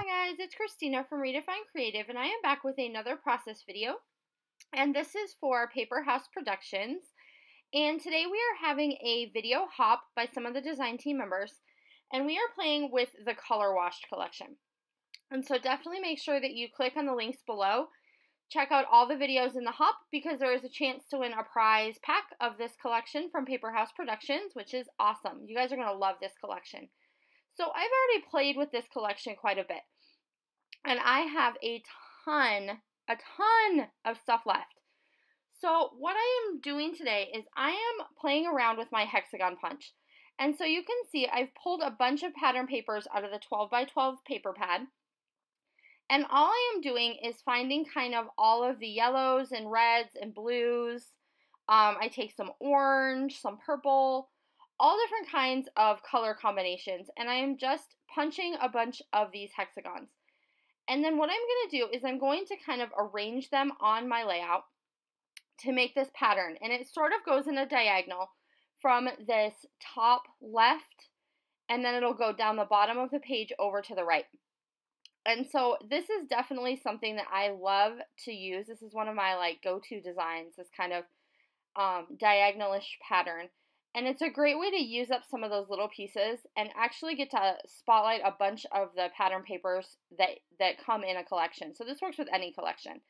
Hi guys, it's Christina from Redefine Creative, and I am back with another process video. And this is for PaperHouse Productions. And today we are having a video hop by some of the design team members, and we are playing with the Color Washed collection. And so definitely make sure that you click on the links below. Check out all the videos in the hop because there is a chance to win a prize pack of this collection from PaperHouse Productions, which is awesome. You guys are going to love this collection. So I've already played with this collection quite a bit, and I have a ton of stuff left. So what I am doing today is I am playing around with my hexagon punch. And so you can see I've pulled a bunch of pattern papers out of the 12 by 12 paper pad. And all I am doing is finding kind of all of the yellows and reds and blues. I take some orange, some purple, all different kinds of color combinations, and I am just punching a bunch of these hexagons. And then what I'm going to do is I'm going to kind of arrange them on my layout to make this pattern, and it sort of goes in a diagonal from this top left, and then it'll go down the bottom of the page over to the right. And so this is definitely something that I love to use. This is one of my go-to designs, this kind of diagonalish pattern. And it's a great way to use up some of those little pieces and actually get to spotlight a bunch of the pattern papers that come in a collection. So this works with any collection.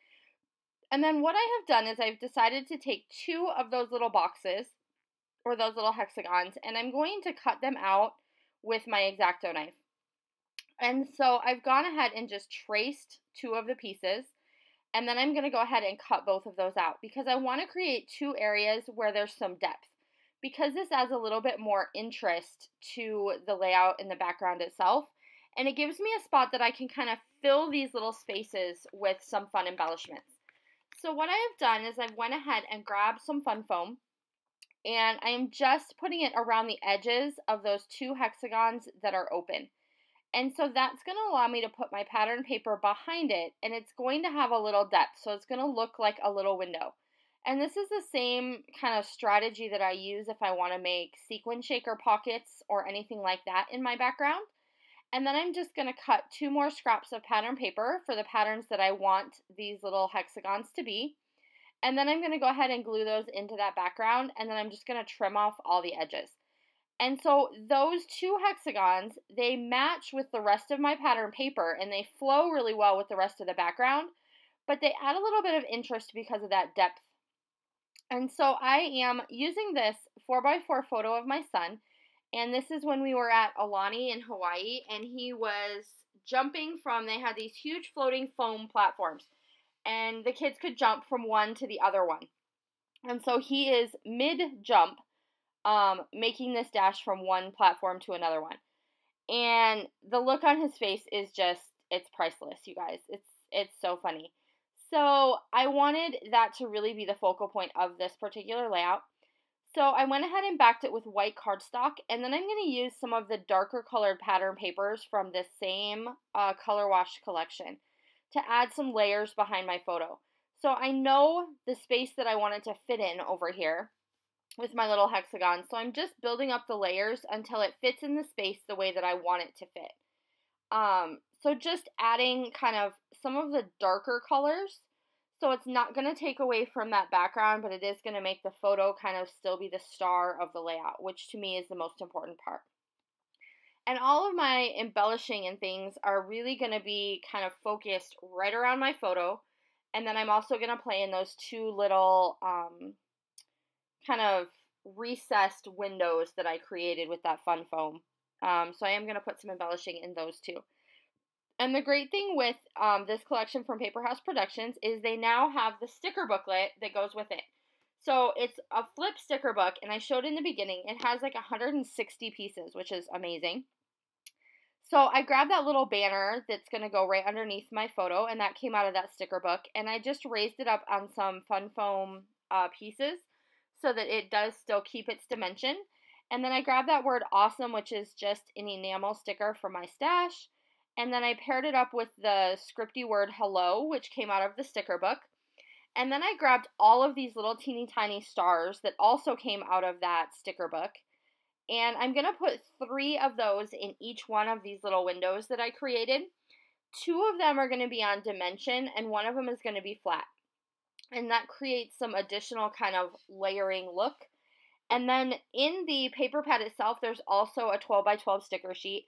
And then what I have done is I've decided to take two of those little boxes or those little hexagons, and I'm going to cut them out with my X-Acto knife. And so I've gone ahead and just traced two of the pieces, and then I'm going to go ahead and cut both of those out because I want to create two areas where there's some depth. Because this adds a little bit more interest to the layout in the background itself, and it gives me a spot that I can kind of fill these little spaces with some fun embellishments. So what I have done is I've went ahead and grabbed some fun foam, and I am just putting it around the edges of those two hexagons that are open. And so that's going to allow me to put my pattern paper behind it, and it's going to have a little depth, so it's going to look like a little window. And this is the same kind of strategy that I use if I want to make sequin shaker pockets or anything like that in my background. And then I'm just going to cut two more scraps of pattern paper for the patterns that I want these little hexagons to be. And then I'm going to go ahead and glue those into that background, and then I'm just going to trim off all the edges. And so those two hexagons, they match with the rest of my pattern paper, and they flow really well with the rest of the background, but they add a little bit of interest because of that depth. And so I am using this 4x4 photo of my son, and this is when we were at Aulani in Hawaii, and he was jumping from, they had these huge floating foam platforms, and the kids could jump from one to the other one. And so he is mid-jump, making this dash from one platform to another one. And the look on his face is just, it's priceless, you guys. It's so funny. So I wanted that to really be the focal point of this particular layout. So I went ahead and backed it with white cardstock, and then I'm going to use some of the darker colored pattern papers from this same Color Wash collection to add some layers behind my photo. So I know the space that I want it to fit in over here with my little hexagon, so I'm just building up the layers until it fits in the space the way that I want it to fit. So just adding kind of some of the darker colors, so it's not going to take away from that background, but it is going to make the photo kind of still be the star of the layout, which to me is the most important part. And all of my embellishing and things are really going to be kind of focused right around my photo, and then I'm also going to play in those two little kind of recessed windows that I created with that fun foam. So I am going to put some embellishing in those too. And the great thing with this collection from PaperHouse Productions is they now have the sticker booklet that goes with it. So it's a flip sticker book, and I showed in the beginning, it has like 160 pieces, which is amazing. So I grabbed that little banner that's going to go right underneath my photo, and that came out of that sticker book, and I just raised it up on some fun foam pieces so that it does still keep its dimension. And then I grabbed that word awesome, which is just an enamel sticker from my stash. And then I paired it up with the scripty word hello, which came out of the sticker book. And then I grabbed all of these little teeny tiny stars that also came out of that sticker book. And I'm going to put 3 of those in each one of these little windows that I created. 2 of them are going to be on dimension and one of them is going to be flat. And that creates some additional kind of layering look. And then in the paper pad itself, there's also a 12 by 12 sticker sheet,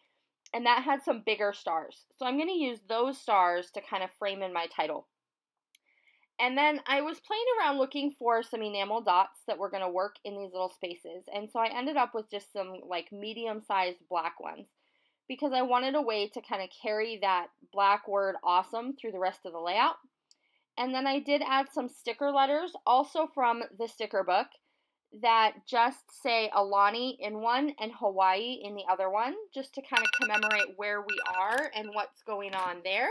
and that had some bigger stars. So I'm going to use those stars to kind of frame in my title. And then I was playing around looking for some enamel dots that were going to work in these little spaces. And so I ended up with just some like medium-sized black ones because I wanted a way to kind of carry that black word awesome through the rest of the layout. And then I did add some sticker letters also from the sticker book that just say Alani in one and Hawaii in the other one, just to kind of commemorate where we are and what's going on there.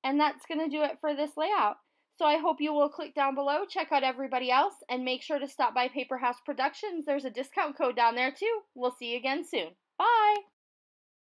And that's going to do it for this layout. So I hope you will click down below, check out everybody else, and make sure to stop by PaperHouse Productions. There's a discount code down there too. We'll see you again soon. Bye!